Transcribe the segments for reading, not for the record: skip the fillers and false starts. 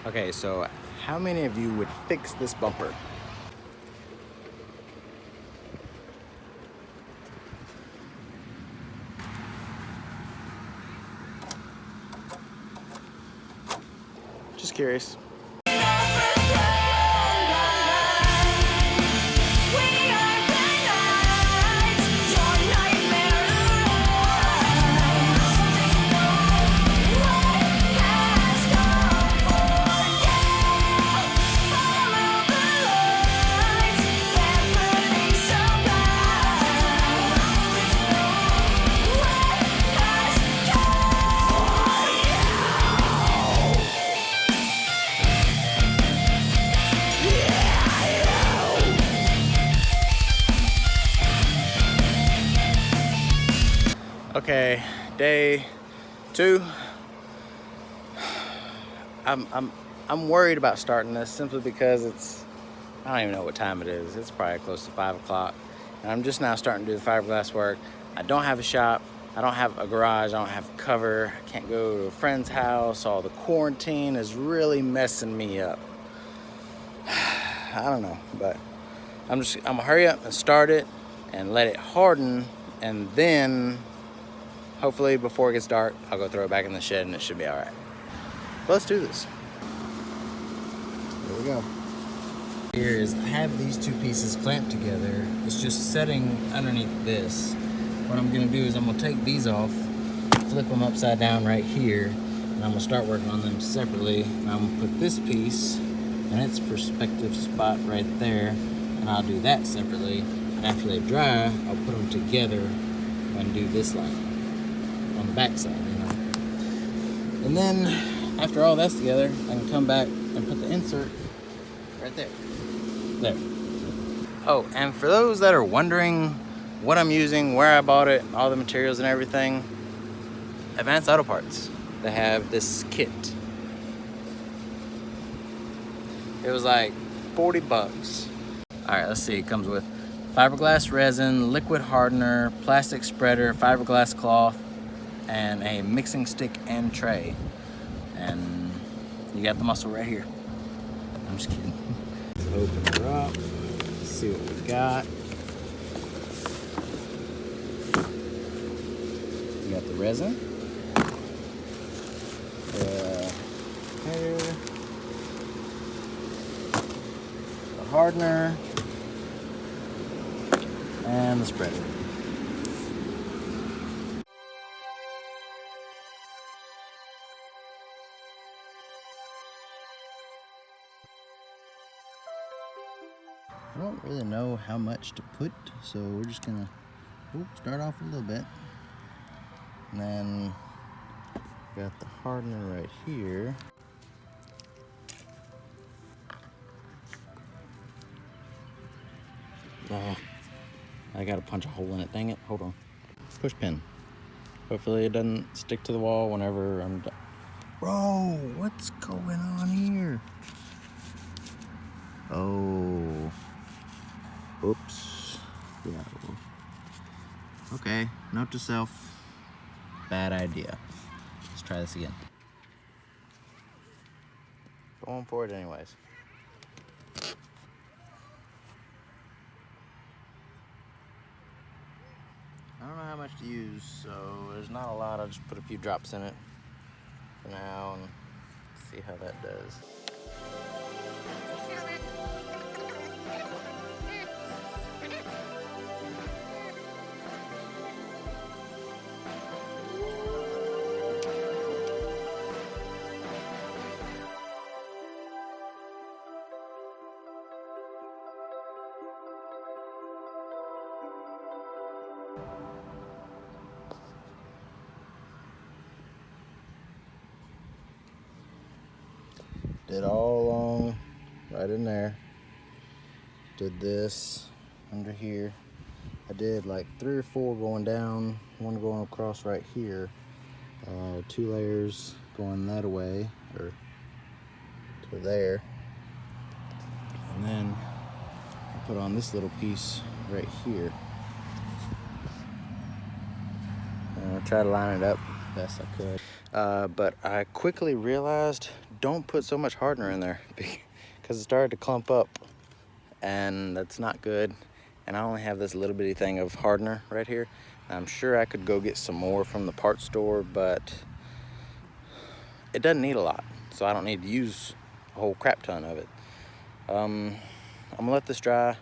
Okay, so how many of you would fix this bumper? Just curious. Okay, day 2. I'm worried about starting this simply because I don't even know what time it is. It's probably close to 5 o'clock. And I'm just now starting to do the fiberglass work. I don't have a shop. I don't have a garage. I don't have cover. I can't go to a friend's house. All the quarantine is really messing me up. I don't know, but I'm gonna hurry up and start it and let it harden, and then hopefully before it gets dark, I'll go throw it back in the shed and it should be all right. But let's do this. Here we go. Here is, I have these 2 pieces clamped together. It's just setting underneath this. What I'm gonna do is I'm gonna take these off, flip them upside down right here, and I'm gonna start working on them separately. And I'm gonna put this piece in its perspective spot right there, and I'll do that separately. And after they dry, I'll put them together and do this line on the back side, you know. And then after all that's together, I can come back and put the insert right there. There. Oh, and for those that are wondering what I'm using, where I bought it, all the materials and everything, Advanced Auto Parts. They have this kit. It was like 40 bucks. All right, let's see. It comes with fiberglass resin, liquid hardener, plastic spreader, fiberglass cloth, and a mixing stick and tray. And you got the muscle right here. I'm just kidding. Let's open her up. Let's see what we got. We got the resin. Here. The hardener. And the spreader. I don't really know how much to put, so we're just gonna start off a little bit. And then got the hardener right here. Oh, I gotta punch a hole in it, dang it. Hold on. Push pin. Hopefully it doesn't stick to the wall whenever I'm done. Bro, what's going on here? Oh. Oops. Yeah. Okay, note to self. Bad idea. Let's try this again. Going for it anyways. I don't know how much to use, so there's not a lot. I'll just put a few drops in it for now and see how that does. Did all along, right in there. Did this under here. I did like 3 or 4 going down, 1 going across right here. 2 layers going that way, or to there. And then I put on this little piece right here. And I tried to line it up best I could. But I quickly realized don't put so much hardener in there because it started to clump up, and that's not good. And I only have this little bitty thing of hardener right here. I'm sure I could go get some more from the parts store, but it doesn't need a lot, so I don't need to use a whole crap ton of it. I'm gonna let this dry,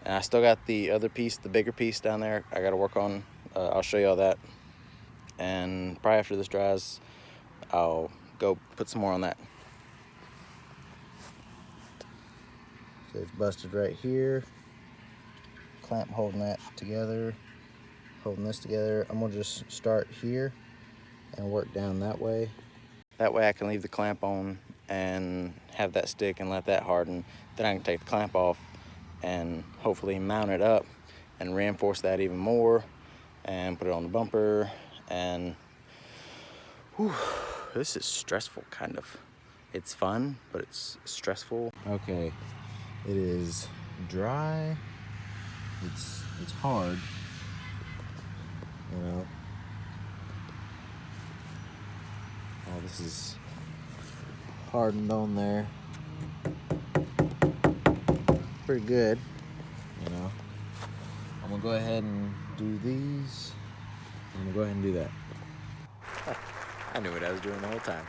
and I still got the other piece, the bigger piece down there I gotta work on. I'll show you all that, and probably after this dries I'll go put some more on that. So it's busted right here, clamp holding that together, holding this together. I'm gonna just start here and work down that way. That way I can leave the clamp on and have that stick and let that harden. Then I can take the clamp off and hopefully mount it up and reinforce that even more and put it on the bumper. And whew, this is stressful, kind of. It's fun, but it's stressful. Okay, it is dry. It's hard, you know. Oh, this is hardened on there. Pretty good, you know. I'm gonna go ahead and do these. I'm gonna go ahead and do that. I knew what I was doing the whole time.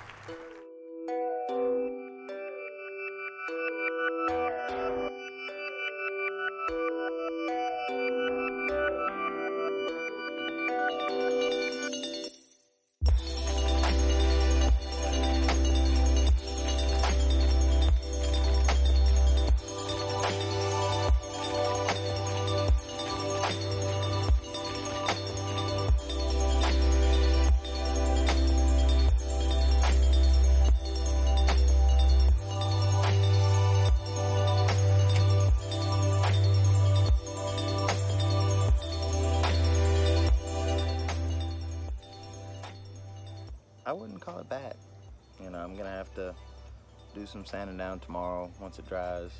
I wouldn't call it bad. You know, I'm gonna have to do some sanding down tomorrow once it dries.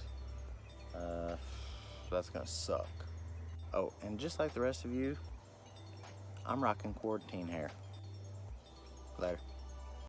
So that's gonna suck. Oh, and just like the rest of you, I'm rocking quarantine hair. Later.